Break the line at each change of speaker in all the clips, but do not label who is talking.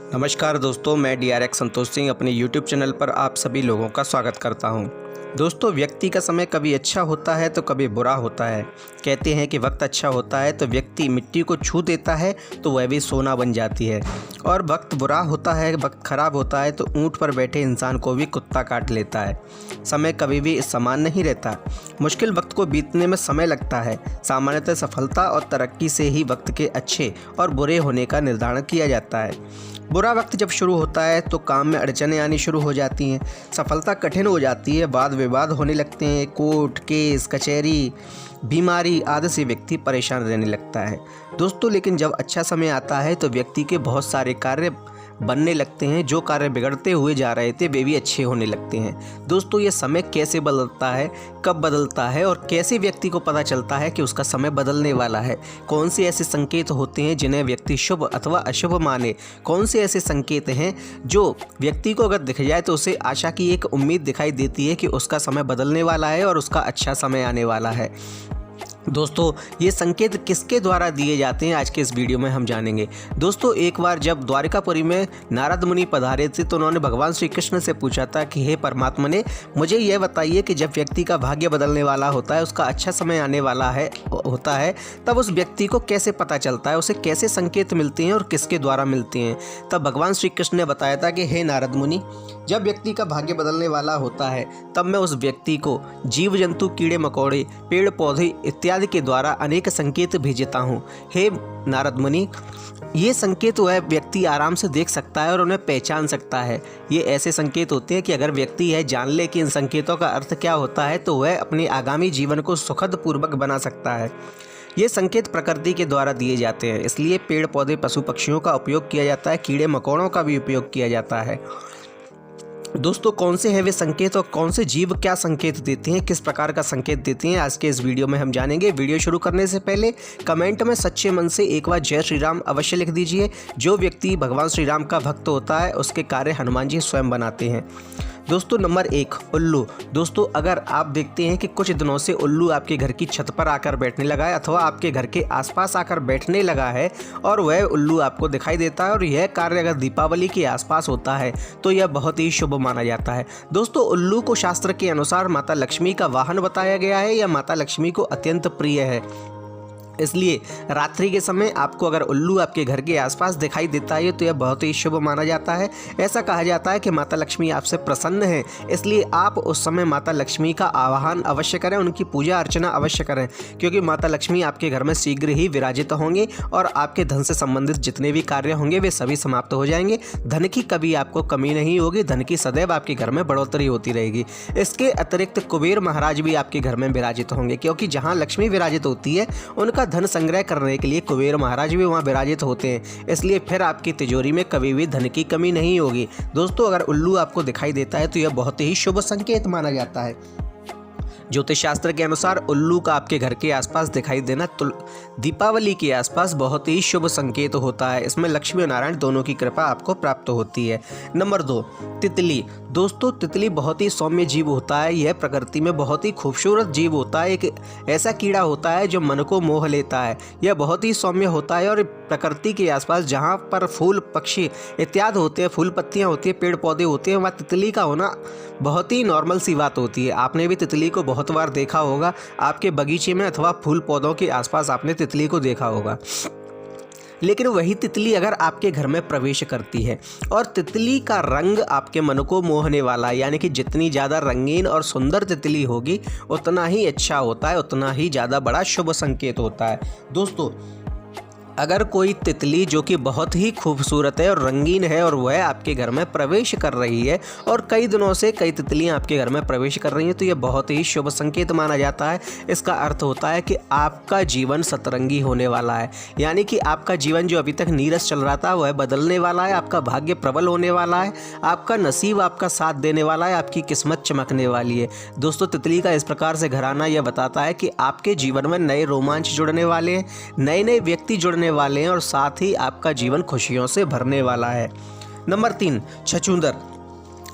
नमस्कार दोस्तों, मैं DRX संतोष सिंह अपने YouTube चैनल पर आप सभी लोगों का स्वागत करता हूं। दोस्तों, व्यक्ति का समय कभी अच्छा होता है तो कभी बुरा होता है। कहते हैं कि वक्त अच्छा होता है तो व्यक्ति मिट्टी को छू देता है तो वह भी सोना बन जाती है, और वक्त बुरा होता है, वक्त खराब होता है तो ऊंट पर बैठे इंसान को भी कुत्ता काट लेता है। समय कभी भी समान नहीं रहता। मुश्किल वक्त को बीतने में समय लगता है। सामान्यतः सफलता और तरक्की से ही वक्त के अच्छे और बुरे होने का निर्धारण किया जाता है। बुरा वक्त जब शुरू होता है तो काम में अड़चनें आनी शुरू हो जाती हैं, सफलता कठिन हो जाती है, वाद विवाद होने लगते हैं, कोर्ट केस कचहरी बीमारी आदि से व्यक्ति परेशान रहने लगता है। दोस्तों, लेकिन जब अच्छा समय आता है तो व्यक्ति के बहुत सारे कार्य बनने लगते हैं। जो कार्य बिगड़ते हुए जा रहे थे वे भी अच्छे होने लगते हैं। दोस्तों, ये समय कैसे बदलता है, कब बदलता है और कैसे व्यक्ति को पता चलता है कि उसका समय बदलने वाला है? कौन से ऐसे संकेत होते हैं जिन्हें व्यक्ति शुभ अथवा अशुभ माने? कौन से ऐसे संकेत हैं जो व्यक्ति को अगर दिख जाए तो उसे आशा की एक उम्मीद दिखाई देती है कि उसका समय बदलने वाला है और उसका अच्छा समय आने वाला है? दोस्तों, ये संकेत किसके द्वारा दिए जाते हैं आज के इस वीडियो में हम जानेंगे। दोस्तों, एक बार जब द्वारिकापुरी में नारद मुनि पधारे थे तो उन्होंने भगवान श्री कृष्ण से पूछा था कि हे परमात्मा ने, मुझे यह बताइए कि जब व्यक्ति का भाग्य बदलने वाला होता है, उसका अच्छा समय आने वाला होता है, तब उस व्यक्ति को कैसे पता चलता है, उसे कैसे संकेत मिलते हैं और किसके द्वारा मिलते हैं? तब भगवान श्री कृष्ण ने बताया था कि हे नारद मुनि, जब व्यक्ति का भाग्य बदलने वाला होता है तब मैं उस व्यक्ति को जीव जंतु कीड़े मकोड़े पेड़ पौधे इत्यादि के द्वारा अनेक संकेत भेजता हूँ। हे नारद मुनि, ये संकेत वह व्यक्ति आराम से देख सकता है और उन्हें पहचान सकता है। ये ऐसे संकेत होते हैं कि अगर व्यक्ति यह जान ले कि इन संकेतों का अर्थ क्या होता है तो वह अपने आगामी जीवन को सुखद पूर्वक बना सकता है। ये संकेत प्रकृति के द्वारा दिए जाते हैं, इसलिए पेड़ पौधे पशु पक्षियों का उपयोग किया जाता है, कीड़े मकोड़ों का भी उपयोग किया जाता है। दोस्तों, कौन से हैं वे संकेत और कौन से जीव क्या संकेत देते हैं, किस प्रकार का संकेत देते हैं, आज के इस वीडियो में हम जानेंगे। वीडियो शुरू करने से पहले कमेंट में सच्चे मन से एक बार जय श्री राम अवश्य लिख दीजिए। जो व्यक्ति भगवान श्री राम का भक्त होता है उसके कार्य हनुमान जी स्वयं बनाते हैं। दोस्तों, नंबर 1, उल्लू। दोस्तों, अगर आप देखते हैं कि कुछ दिनों से उल्लू आपके घर की छत पर आकर बैठने लगा है अथवा आपके घर के आसपास आकर बैठने लगा है और वह उल्लू आपको दिखाई देता है और यह कार्य अगर दीपावली के आसपास होता है तो यह बहुत ही शुभ माना जाता है। दोस्तों, उल्लू को शास्त्र के अनुसार माता लक्ष्मी का वाहन बताया गया है या माता लक्ष्मी को अत्यंत प्रिय है, इसलिए रात्रि के समय आपको अगर उल्लू आपके घर के आसपास दिखाई देता है तो यह बहुत ही शुभ माना जाता है। ऐसा कहा जाता है कि माता लक्ष्मी आपसे प्रसन्न है, इसलिए आप उस समय माता लक्ष्मी का आवाहन अवश्य करें, उनकी पूजा अर्चना अवश्य करें, क्योंकि माता लक्ष्मी आपके घर में शीघ्र ही विराजित होंगे और आपके धन से संबंधित जितने भी कार्य होंगे वे सभी समाप्त हो जाएंगे। धन की कभी आपको कमी नहीं होगी, धन की सदैव आपके घर में बढ़ोतरी होती रहेगी। इसके अतिरिक्त कुबेर महाराज भी आपके घर में विराजित होंगे, क्योंकि जहाँ लक्ष्मी विराजित होती है उनका धन संग्रह करने के लिए कुबेर महाराज भी वहां विराजित होते हैं, इसलिए फिर आपकी तिजोरी में कभी भी धन की कमी नहीं होगी। दोस्तों, अगर उल्लू आपको दिखाई देता है तो यह बहुत ही शुभ संकेत माना जाता है। ज्योतिष शास्त्र के अनुसार उल्लू का आपके घर के आसपास दिखाई देना दीपावली के आसपास बहुत ही शुभ संकेत होता है। इसमें लक्ष्मी और नारायण दोनों की कृपा आपको प्राप्त होती है। नंबर 2, तितली। दोस्तों, तितली बहुत ही सौम्य जीव होता है। यह प्रकृति में बहुत ही खूबसूरत जीव होता है। एक ऐसा कीड़ा होता है जो मन को मोह लेता है। यह बहुत ही सौम्य होता है और प्रकृति के आसपास जहाँ पर फूल पक्षी इत्यादि होते हैं, फूल पत्तियाँ होती हैं, पेड़ पौधे होते हैं, वहाँ तितली का होना बहुत ही नॉर्मल सी बात होती है। आपने भी तितली को बहुत बार देखा होगा, आपके बगीचे में अथवा फूल पौधों के आसपास आपने तितली को देखा होगा। लेकिन वही तितली अगर आपके घर में प्रवेश करती है और तितली का रंग आपके मन को मोहने वाला है, यानी कि जितनी ज़्यादा रंगीन और सुंदर तितली होगी उतना ही अच्छा होता है, उतना ही ज़्यादा बड़ा शुभ संकेत होता है। दोस्तों, अगर कोई तितली जो कि बहुत ही खूबसूरत है और रंगीन है और वह आपके घर में प्रवेश कर रही है और कई दिनों से कई तितलियां आपके घर में प्रवेश कर रही हैं तो यह बहुत ही शुभ संकेत माना जाता है। इसका अर्थ होता है कि आपका जीवन सतरंगी होने वाला है, यानी कि आपका जीवन जो अभी तक नीरस चल रहा था वह बदलने वाला है, आपका भाग्य प्रबल होने वाला है, आपका नसीब आपका साथ देने वाला है, आपकी किस्मत चमकने वाली है। दोस्तों, तितली का इस प्रकार से घर आना यह बताता है कि आपके जीवन में नए रोमांच जुड़ने वाले हैं, नए नए व्यक्ति जुड़ने वाले हैं और साथ ही आपका जीवन खुशियों से भरने वाला है। नंबर 3, छछूंदर।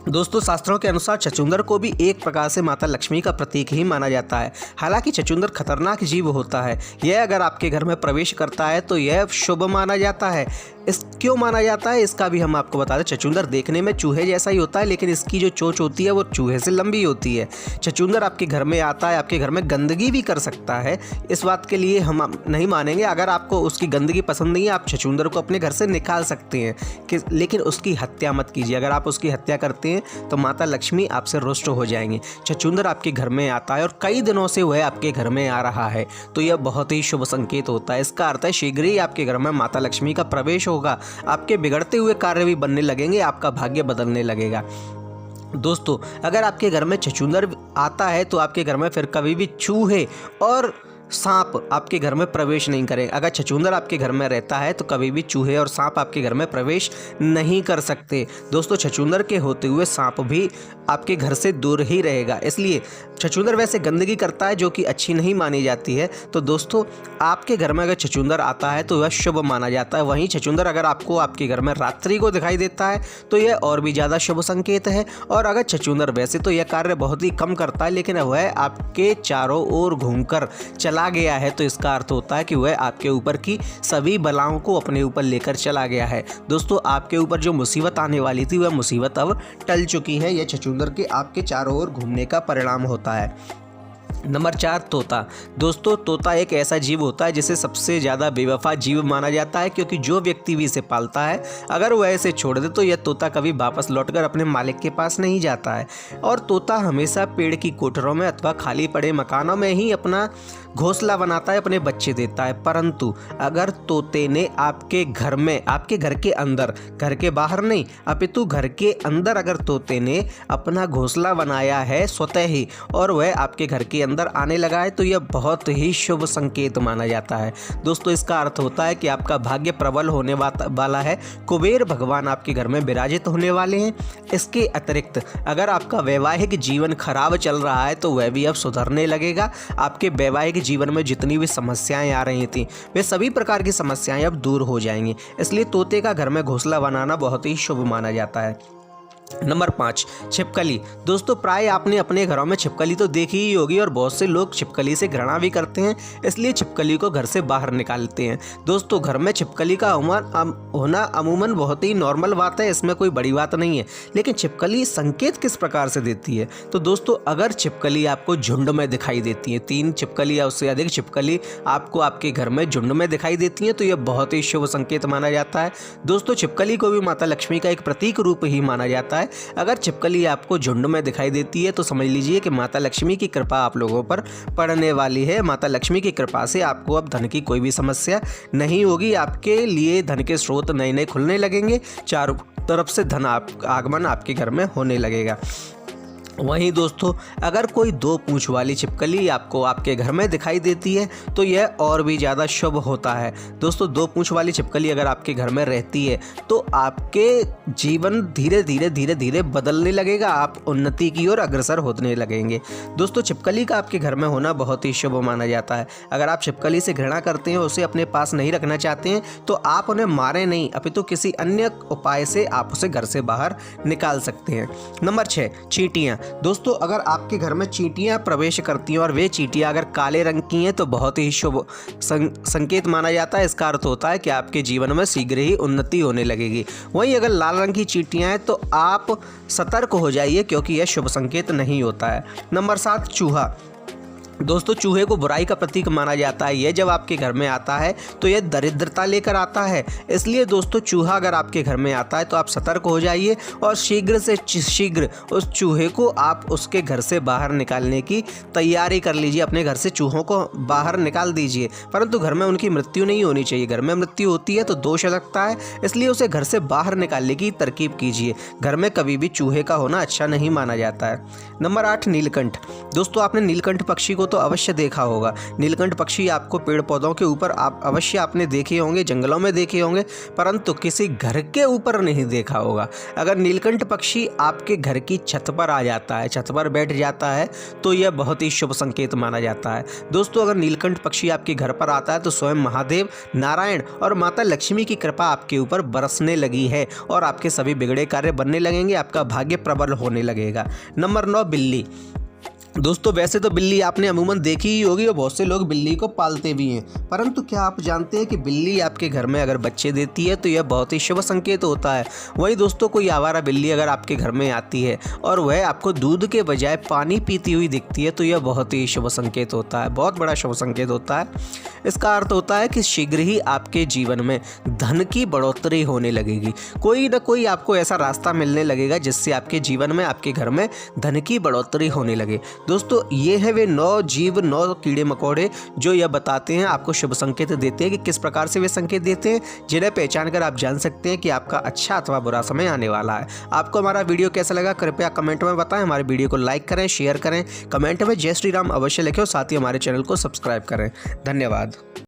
दोस्तों शास्त्रों के अनुसार छछूंदर को भी एक प्रकार से माता लक्ष्मी का प्रतीक ही माना जाता है। हालांकि छछूंदर खतरनाक जीव होता है। यह अगर आपके घर में प्रवेश करता है तो यह शुभ माना जाता है। इस क्यों माना जाता है इसका भी हम आपको बता दें। छछूंदर देखने में चूहे जैसा ही होता है, लेकिन इसकी जो चोंच होती है वो चूहे से लंबी होती है। छछूंदर आपके घर में आता है, आपके घर में गंदगी भी कर सकता है। इस बात के लिए हम नहीं मानेंगे। अगर आपको उसकी गंदगी पसंद नहीं है, आप छछूंदर को अपने घर से निकाल सकते हैं लेकिन उसकी हत्या मत कीजिए। अगर आप उसकी हत्या करते हैं तो माता लक्ष्मी आपसे रुष्ट हो जाएंगी। छछूंदर आपके घर में आता है और कई दिनों से वह आपके घर में आ रहा है तो यह बहुत ही शुभ संकेत होता है। इसका अर्थ है शीघ्र ही आपके घर में माता लक्ष्मी का प्रवेश होगा। आपके बिगड़ते हुए कार्य भी बनने लगेंगे, आपका भाग्य बदलने लगेगा। दोस्तों अगर आपके घर में छछूंदर आता है तो आपके घर में फिर कभी भी चूहे और सांप आपके घर में प्रवेश नहीं करें। अगर छछूंदर आपके घर में रहता है तो कभी भी चूहे और सांप आपके घर में प्रवेश नहीं कर सकते। दोस्तों छछूंदर के होते हुए सांप भी आपके घर से दूर ही रहेगा। इसलिए छछूंदर वैसे गंदगी करता है जो कि अच्छी नहीं मानी जाती है। तो दोस्तों आपके घर में अगर छछूंदर आता है तो वह शुभ माना जाता है। वहीं छछूंदर अगर आपको आपके घर में रात्रि को दिखाई देता है तो यह और भी ज़्यादा शुभ संकेत है। और अगर छछूंदर वैसे तो यह कार्य बहुत ही कम करता है, लेकिन वह आपके चारों ओर घूमकर चला गया है तो इसका अर्थ होता है कि वह आपके ऊपर की सभी बलाओं को अपने ऊपर लेकर चला गया है। दोस्तों आपके ऊपर जो मुसीबत आने वाली थी वह मुसीबत अब टल चुकी है। यह छछूंदर के आपके चारों ओर घूमने का परिणाम होता है। नंबर 4 तोता। दोस्तों तोता एक ऐसा जीव होता है जिसे सबसे ज़्यादा बेवफा जीव माना जाता है, क्योंकि जो व्यक्ति भी इसे पालता है अगर वह इसे छोड़ दे तो यह तोता कभी वापस लौटकर अपने मालिक के पास नहीं जाता है। और तोता हमेशा पेड़ की कोठरों में अथवा खाली पड़े मकानों में ही अपना घोंसला बनाता है, अपने बच्चे देता है। परंतु अगर तोते ने आपके घर में, आपके घर के अंदर, घर के बाहर नहीं अपितु घर के अंदर अगर तोते ने अपना घोंसला बनाया है स्वतः ही और वह आपके घर के अंदर आने लगा है तो यह बहुत ही शुभ संकेत माना जाता है। दोस्तों इसका अर्थ होता है कि आपका भाग्य प्रबल होने वाला है। कुबेर भगवान आपके घर में विराजित होने वाले हैं। इसके अतिरिक्त अगर आपका वैवाहिक जीवन खराब चल रहा है तो वह भी अब सुधरने लगेगा। आपके वैवाहिक जीवन में जितनी भी समस्याएं आ रही थी वे सभी प्रकार की समस्याएं अब दूर हो जाएंगी। इसलिए तोते का घर में घोंसला बनाना बहुत ही शुभ माना जाता है। नंबर 5 छिपकली। दोस्तों प्राय आपने अपने घरों में छिपकली तो देखी ही होगी और बहुत से लोग छिपकली से घृणा भी करते हैं, इसलिए छिपकली को घर से बाहर निकालते हैं। दोस्तों घर में छिपकली का होना अमूमन बहुत ही नॉर्मल बात है, इसमें कोई बड़ी बात नहीं है। लेकिन छिपकली संकेत किस प्रकार से देती है? तो दोस्तों अगर छिपकली आपको झुंड में दिखाई देती है, 3 छिपकली या उससे अधिक छिपकली आपको आपके घर में झुंड में दिखाई देती है तो यह बहुत ही शुभ संकेत माना जाता है। दोस्तों छिपकली को भी माता लक्ष्मी का एक प्रतीक रूप ही माना जाता है। अगर छिपकली आपको झुंड में दिखाई देती है तो समझ लीजिए कि माता लक्ष्मी की कृपा आप लोगों पर पड़ने वाली है। माता लक्ष्मी की कृपा से आपको अब धन की कोई भी समस्या नहीं होगी। आपके लिए धन के स्रोत नए नए खुलने लगेंगे, चारों तरफ से धन आगमन आपके घर में होने लगेगा। वहीं दोस्तों अगर कोई 2 पूंछ वाली छिपकली आपको आपके घर में दिखाई देती है तो यह और भी ज़्यादा शुभ होता है। दोस्तों 2 पूंछ वाली छिपकली अगर आपके घर में रहती है तो आपके जीवन धीरे धीरे बदलने लगेगा, आप उन्नति की ओर अग्रसर होने लगेंगे। दोस्तों छिपकली का आपके घर में होना बहुत ही शुभ माना जाता है। अगर आप छिपकली से घृणा करते हैं, उसे अपने पास नहीं रखना चाहते हैं तो आप उन्हें मारें नहीं अपितु किसी अन्य उपाय से आप उसे घर से बाहर निकाल सकते हैं। नंबर 6 चींटियाँ। दोस्तों अगर आपके घर में चींटियां प्रवेश करती हैं और वे चींटियां अगर काले रंग की हैं तो बहुत ही शुभ संकेत माना जाता है। इसका अर्थ होता है कि आपके जीवन में शीघ्र ही उन्नति होने लगेगी। वहीं अगर लाल रंग की चींटियां हैं तो आप सतर्क हो जाइए क्योंकि यह शुभ संकेत नहीं होता है। नंबर 7 चूहा। दोस्तों चूहे को बुराई का प्रतीक माना जाता है। यह जब आपके घर में आता है तो यह दरिद्रता लेकर आता है। इसलिए दोस्तों चूहा अगर आपके घर में आता है तो आप सतर्क हो जाइए और शीघ्र से शीघ्र उस चूहे को आप उसके घर से बाहर निकालने की तैयारी कर लीजिए। अपने घर से चूहों को बाहर निकाल दीजिए, परंतु घर में उनकी मृत्यु नहीं होनी चाहिए। घर में मृत्यु होती है तो दोष लगता है, इसलिए उसे घर से बाहर निकालने की तरकीब कीजिए। घर में कभी भी चूहे का होना अच्छा नहीं माना जाता है। नंबर 8 नीलकंठ। दोस्तों आपने नीलकंठ पक्षी को तो अवश्य देखा होगा। नीलकंठ पक्षी आपको पेड़ पौधों के ऊपर अवश्य आपने देखे होंगे, जंगलों में देखे होंगे, परंतु किसी घर के ऊपर नहीं देखा होगा। अगर नीलकंठ पक्षी आपके घर की छत पर आ जाता है, छत पर बैठ जाता है, तो यह बहुत ही शुभ संकेत माना जाता है। दोस्तों, अगर नीलकंठ पक्षी आपके घर पर आता है तो स्वयं महादेव, नारायण और माता लक्ष्मी की कृपा आपके ऊपर बरसने लगी है और आपके सभी बिगड़े कार्य बनने लगेंगे, आपका भाग्य प्रबल होने लगेगा। नंबर 9, बिल्ली। दोस्तों, वैसे तो बिल्ली आपने अमूमन देखी ही होगी और बहुत से लोग बिल्ली को पालते भी हैं, परंतु क्या आप जानते हैं कि बिल्ली आपके घर में अगर बच्चे देती है तो यह बहुत ही शुभ संकेत होता है। वहीं दोस्तों, कोई आवारा बिल्ली अगर आपके घर में आती है और वह आपको दूध के बजाय पानी पीती हुई दिखती है तो यह बहुत ही शुभ संकेत होता है, बहुत बड़ा शुभ संकेत होता है। इसका अर्थ होता है कि शीघ्र ही आपके जीवन में धन की बढ़ोतरी होने लगेगी। कोई ना कोई आपको ऐसा रास्ता मिलने लगेगा जिससे आपके जीवन में, आपके घर में धन की बढ़ोतरी होने लगे। दोस्तों, ये है वे 9 जीव, 9 कीड़े मकोड़े जो यह बताते हैं, आपको शुभ संकेत देते हैं कि किस प्रकार से वे संकेत देते हैं, जिन्हें पहचान कर आप जान सकते हैं कि आपका अच्छा अथवा बुरा समय आने वाला है। आपको हमारा वीडियो कैसा लगा कृपया कमेंट में बताएं। हमारे वीडियो को लाइक करें, शेयर करें, कमेंट में जय श्री राम अवश्य लिखें और साथ ही हमारे चैनल को सब्सक्राइब करें। धन्यवाद।